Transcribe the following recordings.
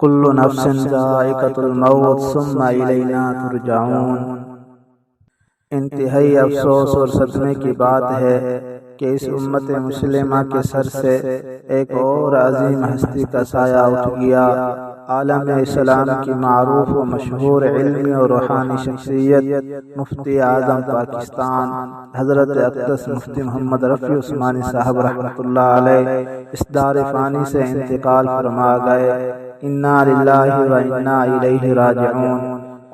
کل نفس ذائقۃ الموت ثم الینا ترجعون۔ انتہائی افسوس اور صدمے کی بات ہے کہ اس امت مسلمہ کے سر سے ایک اور عظیم ہستی کا سایہ اٹھ گیا۔ عالم اسلام کی معروف و مشہور علمی اور روحانی شخصیت مفتی اعظم پاکستان حضرت اقدس مفتی محمد رفیع عثمانی صاحب رحمۃ اللہ علیہ اس دار فانی سے انتقال فرما گئے۔ انا للہ و انا الیہ راجعون۔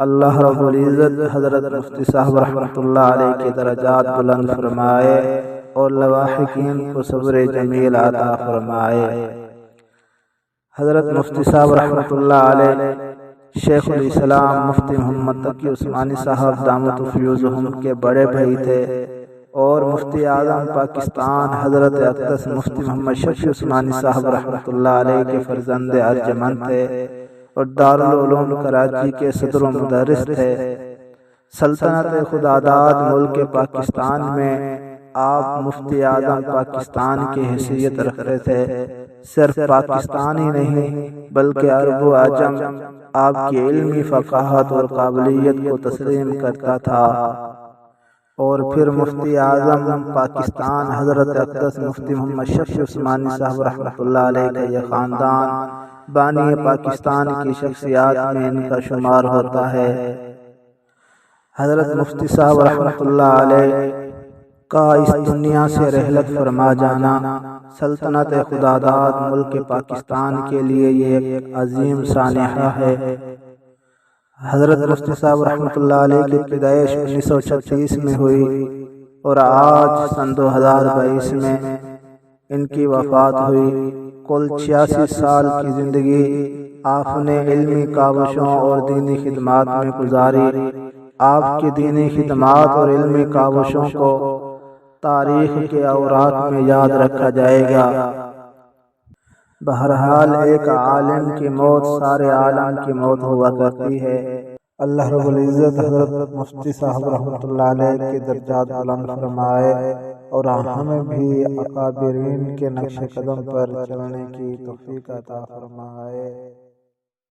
اللہ رب العزت حضرت مفتی صاحب رحمۃ اللہ علیہ کے درجات بلند فرمائے اور لواحقین کو صبر جمیل عطا فرمائے۔ حضرت مفتی صاحب رحمۃ اللہ علیہ شیخ الاسلام مفتی محمد تقی عثمانی صاحب دامت فیوزہم کے بڑے بھائی تھے اور مفتی اعظم پاکستان حضرت اقدس مفتی محمد شفیع عثمانی صاحب رحمۃ اللہ علیہ کے فرزند ارجمند تھے اور دارالعلوم کراچی کے صدر و مدرس تھے۔ سلطنت خداداد ملک پاکستان میں آپ مفتی اعظم پاکستان کی حیثیت رکھتے تھے۔ صرف پاکستان ہی نہیں بلکہ عرب و عجم آپ کی علمی فقاہت اور قابلیت کو تسلیم کرتا تھا۔ اور پھر مفتی اعظم پاکستان حضرت اقدس مفتی محمد شفیع عثمانی صاحب رحمۃ اللہ علیہ کا یہ خاندان بانی پاکستان کی شخصیات میں ان کا شمار ہوتا ہے۔ حضرت مفتی صاحب رحمۃ اللہ علیہ کا اس دنیا سے رحلت فرما جانا سلطنت خداداد ملک پاکستان کے لیے یہ ایک عظیم سانحہ ہے۔ حضرت مفتی صاحب رحمۃ اللہ علیہ کی پیدائش 1936 میں ہوئی اور آج سن 2022 میں ان کی وفات ہوئی۔ کل 86 سال کی زندگی آپ نے علمی کاوشوں اور دینی خدمات میں گزاری۔ آپ کی دینی خدمات اور علمی کاوشوں کو تاریخ کے اوراق میں یاد رکھا جائے گا۔ بہرحال ایک عالم کی موت سارے عالم کی موت ہوا کرتی ہے۔ اللہ رب العزت حضرت مفتی صاحب رحمۃ اللہ علیہ کے درجات بلند فرمائے اور ہمیں بھی اکابرین کے نقش قدم پر چلنے کی توفیق عطا فرمائے۔